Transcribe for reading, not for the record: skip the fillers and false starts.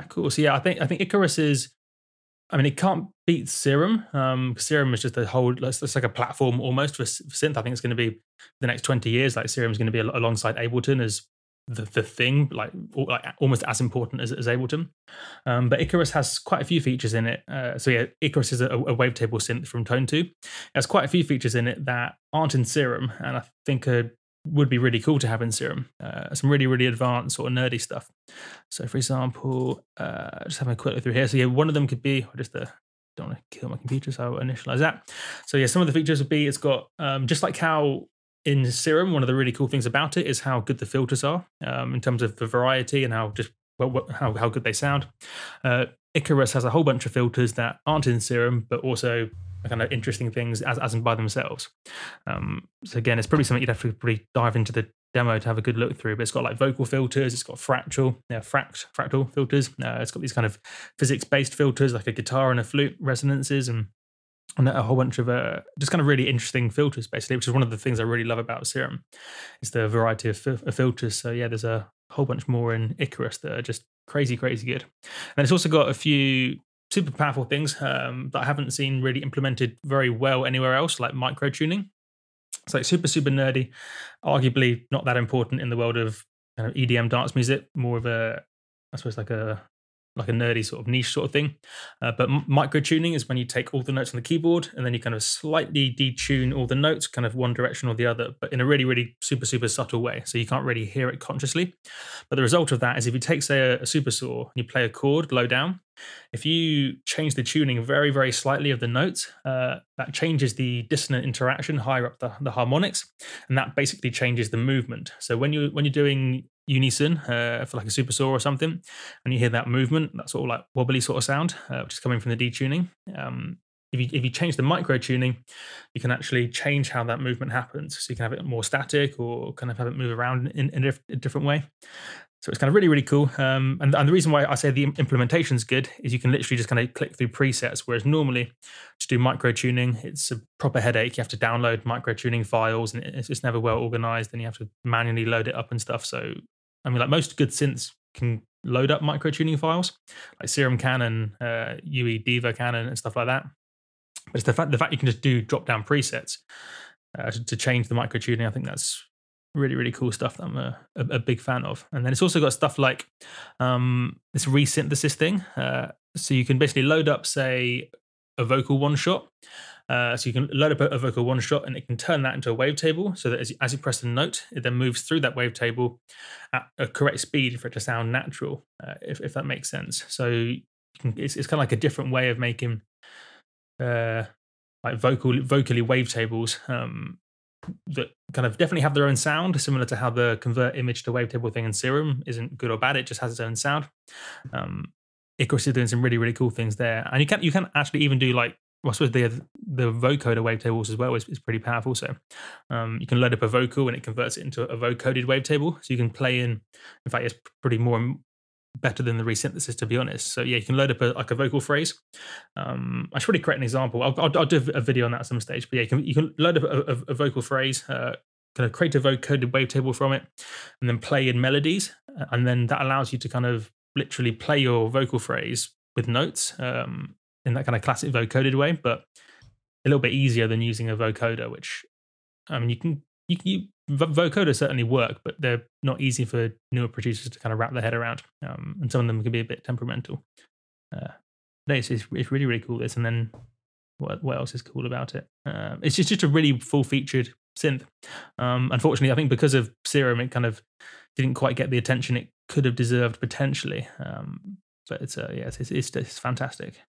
Cool. So yeah, I think Icarus is. I mean, it can't beat Serum. Serum is just a whole. It's like a platform almost for synth. I think it's going to be the next 20 years. Like Serum is going to be alongside Ableton as the thing, like almost as important as Ableton. But Icarus has quite a few features in it. So yeah, Icarus is a wavetable synth from Tone 2. It has quite a few features in it that aren't in Serum, and I think would be really cool to have in Serum. Some really, really advanced sort of nerdy stuff. So for example, just having a quick look through here. So yeah, one of them could be, don't want to kill my computer, so I'll initialize that. So yeah, some of the features would be, it's got, just like how in Serum, one of the really cool things about it is how good the filters are in terms of the variety and how just how good they sound. Icarus has a whole bunch of filters that aren't in Serum, but also kind of interesting things as in by themselves. So again, it's probably something you'd have to probably dive into the demo to have a good look through. But it's got like vocal filters, it's got fractal filters. It's got these kind of physics-based filters like a guitar and a flute resonances, and a whole bunch of just kind of really interesting filters, basically, which is one of the things I really love about Serum, is the variety of filters. So yeah, there's a whole bunch more in Icarus that are just crazy, crazy good. And it's also got a few super powerful things that I haven't seen really implemented very well anywhere else, like micro tuning. It's like super, super nerdy, arguably not that important in the world of kind of EDM dance music, more of a, I suppose, like a nerdy sort of niche sort of thing. But micro tuning is when you take all the notes on the keyboard and then you kind of slightly detune all the notes, kind of one direction or the other, but in a really, really super, super subtle way. So you can't really hear it consciously. But the result of that is if you take, say, a super saw and you play a chord low down, if you change the tuning very, very slightly of the notes, that changes the dissonant interaction higher up the harmonics, and that basically changes the movement. So when you're doing unison for like a super saw or something, and you hear that movement, that sort of like wobbly sort of sound, which is coming from the detuning. If you change the micro tuning, you can actually change how that movement happens. So you can have it more static or kind of have it move around in a different way. So it's kind of really, really cool. And the reason why I say the implementation's good is you can literally just kind of click through presets, whereas normally to do micro tuning, it's a proper headache. You have to download micro tuning files and it's never well organized, and you have to manually load it up and stuff. So, I mean, like most good synths can load up micro tuning files, like Serum can and UE Diva can and stuff like that. But it's the fact you can just do drop down presets to change the micro tuning. I think that's really, really cool stuff that I'm a big fan of. And then it's also got stuff like this resynthesis thing. So you can basically load up, say, a vocal one shot. So you can load up a vocal one shot and it can turn that into a wavetable, so that as you press a note, it then moves through that wavetable at a correct speed for it to sound natural, if that makes sense. So it's kind of like a different way of making like vocally wavetables that kind of definitely have their own sound, similar to how the convert image to wavetable thing in Serum isn't good or bad, it just has its own sound. Icarus is doing some really, really cool things there. And you can actually even do like, well, I suppose the vocoder wavetables as well is pretty powerful. So you can load up a vocal and it converts it into a vocoded wavetable. So you can play in fact, it's pretty better than the resynthesis, to be honest. So yeah, you can load up a vocal phrase. I should probably create an example. I'll do a video on that at some stage. But yeah, you can load up a vocal phrase, kind of create a vocoded wavetable from it, and then play in melodies. And then that allows you to kind of literally play your vocal phrase with notes in that kind of classic vocoded way, but a little bit easier than using a vocoder, which, I mean, vocoders certainly work, but they're not easy for newer producers to kind of wrap their head around. And some of them can be a bit temperamental. It's really, really cool, this. And then what else is cool about it? It's just a really full-featured synth. Unfortunately, I think because of Serum, it kind of didn't quite get the attention it could have deserved potentially. But it's fantastic.